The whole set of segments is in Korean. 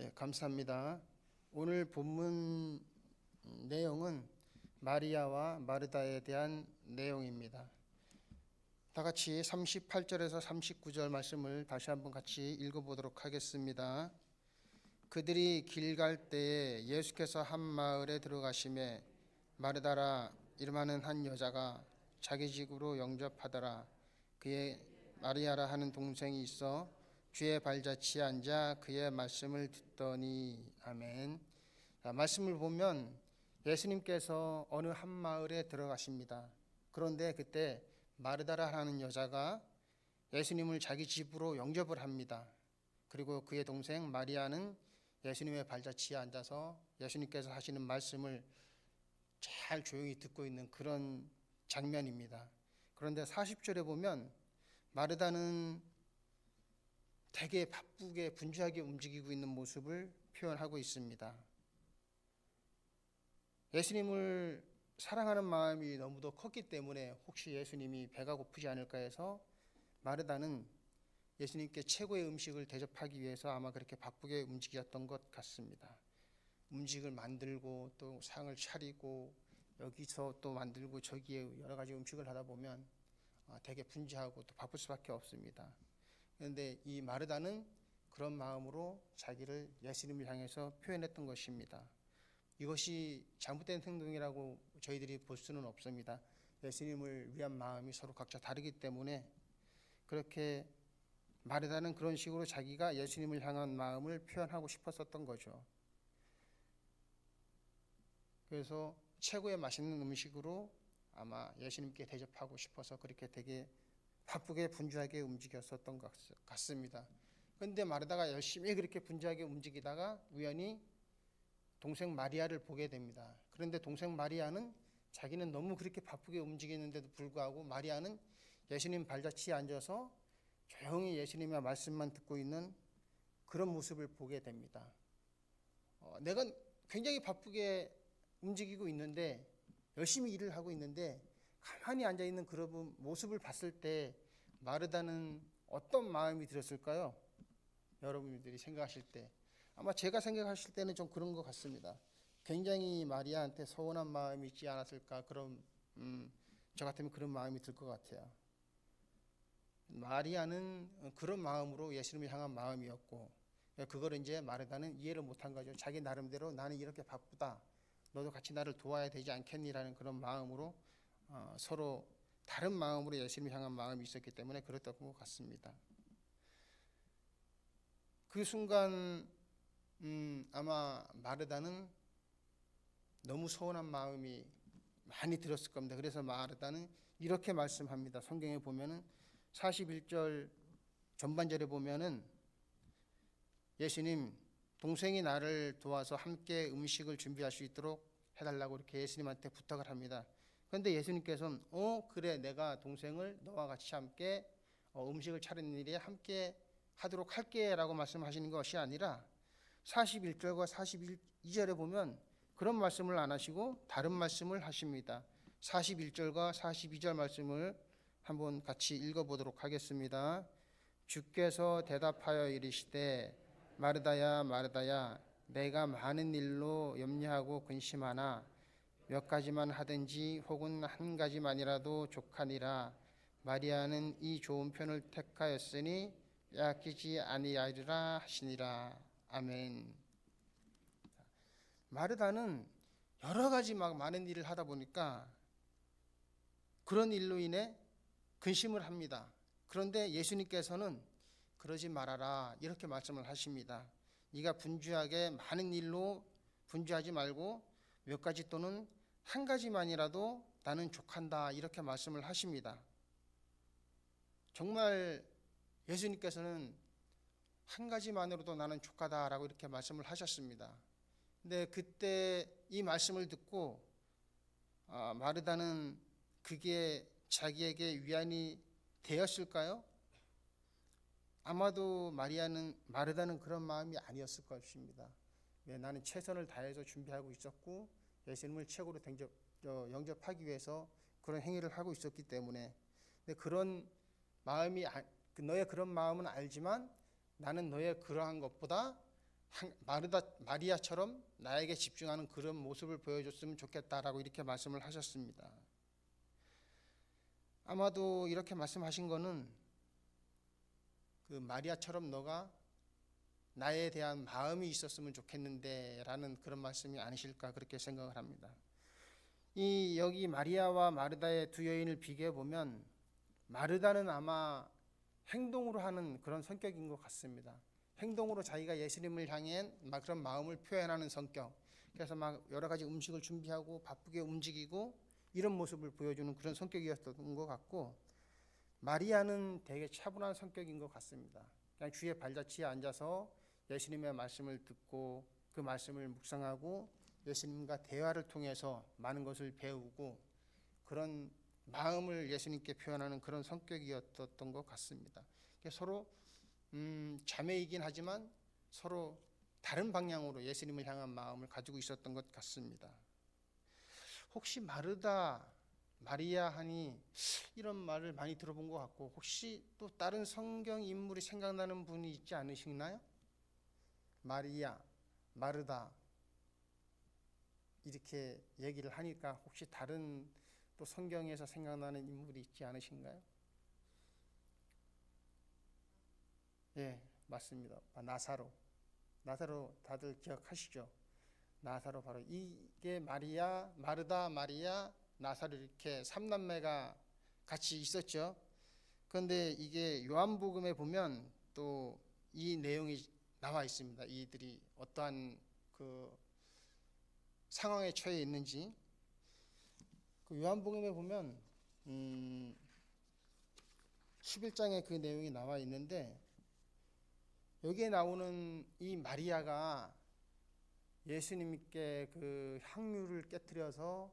네, 감사합니다. 오늘 본문 내용은 마리아와 마르다에 대한 내용입니다. 다 같이 38절에서 39절 말씀을 다시 한번 같이 읽어보도록 하겠습니다. 그들이 길 갈 때에 예수께서 한 마을에 들어가심에 마르다라 이름하는 한 여자가 자기 집으로 영접하더라. 그의 마리아라 하는 동생이 있어 주의 발자취에 앉아 그의 말씀을 듣더니. 아멘. 말씀을 보면 예수님께서 어느 한 마을에 들어가십니다. 그런데 그때 마르다라 하는 여자가 예수님을 자기 집으로 영접을 합니다. 그리고 그의 동생 마리아는 예수님의 발자취에 앉아서 예수님께서 하시는 말씀을 잘 조용히 듣고 있는 그런 장면입니다. 그런데 40절에 보면 마르다는 되게 바쁘게 분주하게 움직이고 있는 모습을 표현하고 있습니다. 예수님을 사랑하는 마음이 너무도 컸기 때문에 혹시 예수님이 배가 고프지 않을까 해서 마르다는 예수님께 최고의 음식을 대접하기 위해서 아마 그렇게 바쁘게 움직였던 것 같습니다. 음식을 만들고 또 상을 차리고 여기서 또 만들고 저기에 여러 가지 음식을 하다 보면 되게 분주하고 또 바쁠 수밖에 없습니다. 그런데 이 마르다는 그런 마음으로 자기를 예수님을 향해서 표현했던 것입니다. 이것이 잘못된 행동이라고 저희들이 볼 수는 없습니다. 예수님을 위한 마음이 서로 각자 다르기 때문에 그렇게 마르다는 그런 식으로 자기가 예수님을 향한 마음을 표현하고 싶었었던 거죠. 그래서 최고의 맛있는 음식으로 아마 예수님께 대접하고 싶어서 그렇게 되게 바쁘게 분주하게 움직였었던 것 같습니다. 그런데 마르다가 열심히 그렇게 분주하게 움직이다가 우연히 동생 마리아를 보게 됩니다. 그런데 동생 마리아는 자기는 너무 그렇게 바쁘게 움직이는데도 불구하고 마리아는 예수님 발자취에 앉아서 조용히 예수님의 말씀만 듣고 있는 그런 모습을 보게 됩니다. 내가 굉장히 바쁘게 움직이고 있는데 열심히 일을 하고 있는데 가만히 앉아있는 그런 모습을 봤을 때 마르다는 어떤 마음이 들었을까요? 여러분들이 생각하실 때 아마 제가 생각하실 때는 좀 그런 것 같습니다. 굉장히 마리아한테 서운한 마음이 있지 않았을까. 그런 저 같으면 그런 마음이 들 것 같아요. 마리아는 그런 마음으로 예수님을 향한 마음이었고 그걸 이제 마르다는 이해를 못한 거죠. 자기 나름대로 나는 이렇게 바쁘다. 너도 같이 나를 도와야 되지 않겠니라는 그런 마음으로 서로 다른 마음으로 예수님을 향한 마음이 있었기 때문에 그랬던 것 같습니다. 그 순간 아마 마르다는 너무 서운한 마음이 많이 들었을 겁니다. 그래서 마르다는 이렇게 말씀합니다. 성경에 보면은 41절 전반절에 보면은 예수님, 동생이 나를 도와서 함께 음식을 준비할 수 있도록 해달라고 이렇게 예수님한테 부탁을 합니다. 그런데 예수님께서는 그래, 내가 동생을 너와 같이 함께 음식을 차리는 일에 함께 하도록 할게 라고 말씀하시는 것이 아니라 41절과 42절에 보면 그런 말씀을 안 하시고 다른 말씀을 하십니다. 41절과 42절 말씀을 한번 같이 읽어보도록 하겠습니다. 주께서 대답하여 이르시되 마르다야 마르다야 내가 많은 일로 염려하고 근심하나 몇 가지만 하든지 혹은 한 가지만이라도 족하니라. 마리아는 이 좋은 편을 택하였으니 빼앗기지 아니하리라 하시니라. 아멘. 마르다는 여러 가지 막 많은 일을 하다 보니까 그런 일로 인해 근심을 합니다. 그런데 예수님께서는 그러지 말아라 이렇게 말씀을 하십니다. 네가 분주하게 많은 일로 분주하지 말고 몇 가지 또는 한 가지만이라도 나는 족한다 이렇게 말씀을 하십니다. 정말 예수님께서는 한 가지만으로도 나는 족하다라고 이렇게 말씀을 하셨습니다. 근데 그때 이 말씀을 듣고 마르다는 그게 자기에게 위안이 되었을까요? 아마도 마르다는 그런 마음이 아니었을 것입니다. 나는 최선을 다해서 준비하고 있었고 예수님을 최고로 영접하기 위해서 그런 행위를 하고 있었기 때문에. 근데 그런 마음이 너의 그런 마음은 알지만 나는 너의 그러한 것보다 마리아처럼 나에게 집중하는 그런 모습을 보여줬으면 좋겠다라고 이렇게 말씀을 하셨습니다. 아마도 이렇게 말씀하신 거는 그 마리아처럼 너가 나에 대한 마음이 있었으면 좋겠는데 라는 그런 말씀이 아니실까 그렇게 생각을 합니다. 여기 마리아와 마르다의 두 여인을 비교해 보면 마르다는 아마 행동으로 하는 그런 성격인 것 같습니다. 행동으로 자기가 예수님을 향한 막 그런 마음을 표현하는 성격. 그래서 막 여러 가지 음식을 준비하고 바쁘게 움직이고 이런 모습을 보여주는 그런 성격이었던 것 같고, 마리아는 되게 차분한 성격인 것 같습니다. 그냥 주의 발자취에 앉아서 예수님의 말씀을 듣고 그 말씀을 묵상하고 예수님과 대화를 통해서 많은 것을 배우고 그런 마음을 예수님께 표현하는 그런 성격이었던 것 같습니다. 서로 자매이긴 하지만 서로 다른 방향으로 예수님을 향한 마음을 가지고 있었던 것 같습니다. 혹시 마르다, 마리아 하니 이런 말을 많이 들어본 것 같고, 혹시 또 다른 성경 인물이 생각나는 분이 있지 않으시나요? 마리아, 마르다 이렇게 얘기를 하니까 혹시 다른 또 성경에서 생각나는 인물이 있지 않으신가요? 예, 맞습니다. 나사로 다들 기억하시죠? 나사로 바로 이게 마리아, 마르다, 마리아, 나사로 이렇게 삼남매가 같이 있었죠. 그런데 이게 요한복음에 보면 또 이 내용이 나와 있습니다. 이들이 어떠한 그 상황에 처해 있는지. 그 요한복음에 보면 11장에 그 내용이 나와 있는데, 여기에 나오는 이 마리아가 예수님께 그 향유를 깨뜨려서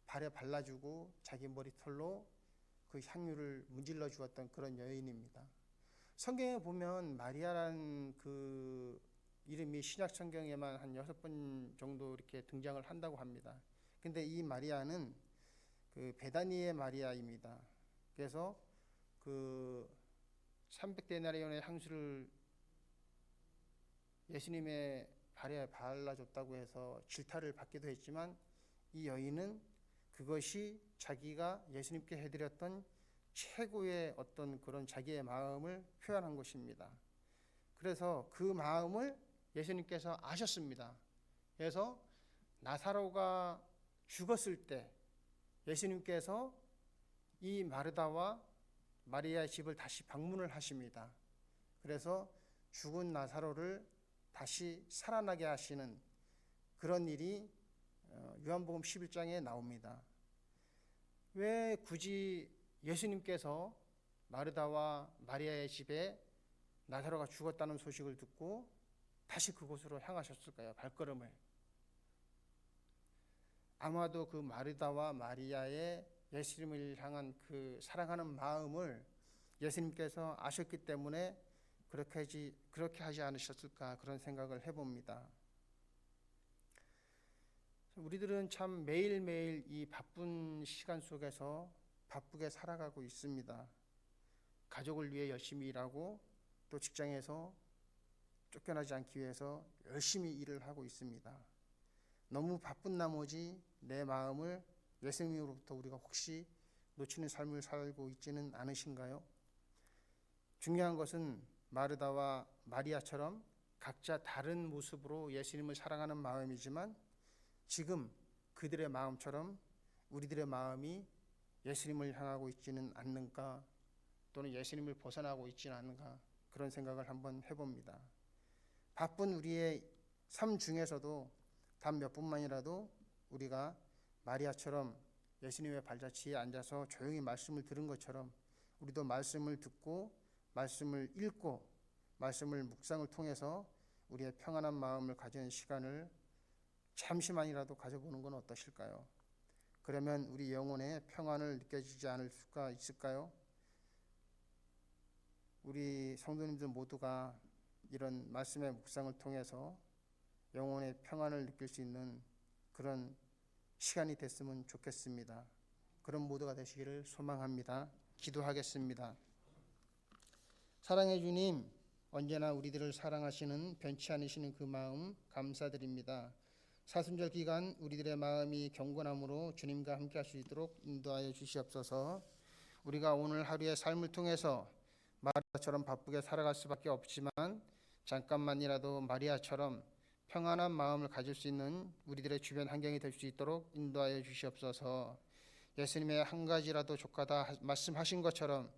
발에 발라주고 자기 머리털로 그 향유를 문질러 주었던 그런 여인입니다. 성경에 보면 마리아라는 그 이름이 신약 성경에만 한 6번 정도 이렇게 등장을 한다고 합니다. 근데 이 마리아는 그 베다니의 마리아입니다. 그래서 그 300데나리온의 향수를 예수님의 발에 발라줬다고 해서 질타를 받기도 했지만, 이 여인은 그것이 자기가 예수님께 해드렸던 최고의 어떤 그런 자기의 마음을 표현한 것입니다. 그래서 그 마음을 예수님께서 아셨습니다. 그래서 나사로가 죽었을 때 예수님께서 이 마르다와 마리아의 집을 다시 방문을 하십니다. 그래서 죽은 나사로를 다시 살아나게 하시는 그런 일이 요한복음 11장에 나옵니다. 왜 굳이 예수님께서 마르다와 마리아의 집에 나사로가 죽었다는 소식을 듣고 다시 그곳으로 향하셨을까요? 발걸음을. 아마도 그 마르다와 마리아의 예수님을 향한 그 사랑하는 마음을 예수님께서 아셨기 때문에 그렇게 하지 않으셨을까, 그런 생각을 해봅니다. 우리들은 참 매일매일 이 바쁜 시간 속에서 바쁘게 살아가고 있습니다. 가족을 위해 열심히 일하고 또 직장에서 쫓겨나지 않기 위해서 열심히 일을 하고 있습니다. 너무 바쁜 나머지 내 마음을 예수님으로부터 우리가 혹시 놓치는 삶을 살고 있지는 않으신가요? 중요한 것은 마르다와 마리아처럼 각자 다른 모습으로 예수님을 사랑하는 마음이지만, 지금 그들의 마음처럼 우리들의 마음이 예수님을 향하고 있지는 않는가, 또는 예수님을 벗어나고 있지는 않는가, 그런 생각을 한번 해봅니다. 바쁜 우리의 삶 중에서도 단 몇 분만이라도 우리가 마리아처럼 예수님의 발자취에 앉아서 조용히 말씀을 들은 것처럼 우리도 말씀을 듣고 말씀을 읽고 말씀을 묵상을 통해서 우리의 평안한 마음을 가지는 시간을 잠시만이라도 가져보는 건 어떠실까요? 그러면 우리 영혼에 평안을 느껴지지 않을 수가 있을까요? 우리 성도님들 모두가 이런 말씀의 묵상을 통해서 영혼의 평안을 느낄 수 있는 그런 시간이 됐으면 좋겠습니다. 그런 모두가 되시기를 소망합니다. 기도하겠습니다. 사랑해 주님, 언제나 우리들을 사랑하시는 변치 않으시는 그 마음 감사드립니다. 사순절 기간 우리들의 마음이 경건함으로 주님과 함께 할 수 있도록 인도하여 주시옵소서. 우리가 오늘 하루의 삶을 통해서 마리아처럼 바쁘게 살아갈 수밖에 없지만 잠깐만이라도 마리아처럼 평안한 마음을 가질 수 있는 우리들의 주변 환경이 될 수 있도록 인도하여 주시옵소서. 예수님의 한 가지라도 족하다 말씀하신 것처럼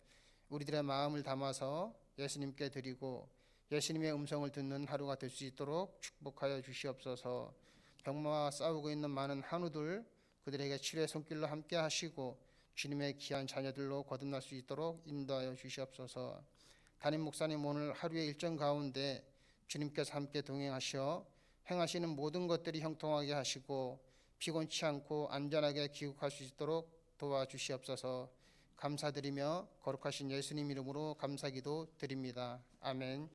우리들의 마음을 담아서 예수님께 드리고 예수님의 음성을 듣는 하루가 될 수 있도록 축복하여 주시옵소서. 병마와 싸우고 있는 많은 한우들 그들에게 치료의 손길로 함께 하시고 주님의 귀한 자녀들로 거듭날 수 있도록 인도하여 주시옵소서. 담임 목사님 오늘 하루의 일정 가운데 주님께서 함께 동행하셔 행하시는 모든 것들이 형통하게 하시고 피곤치 않고 안전하게 귀국할 수 있도록 도와주시옵소서. 감사드리며 거룩하신 예수님 이름으로 감사기도 드립니다. 아멘.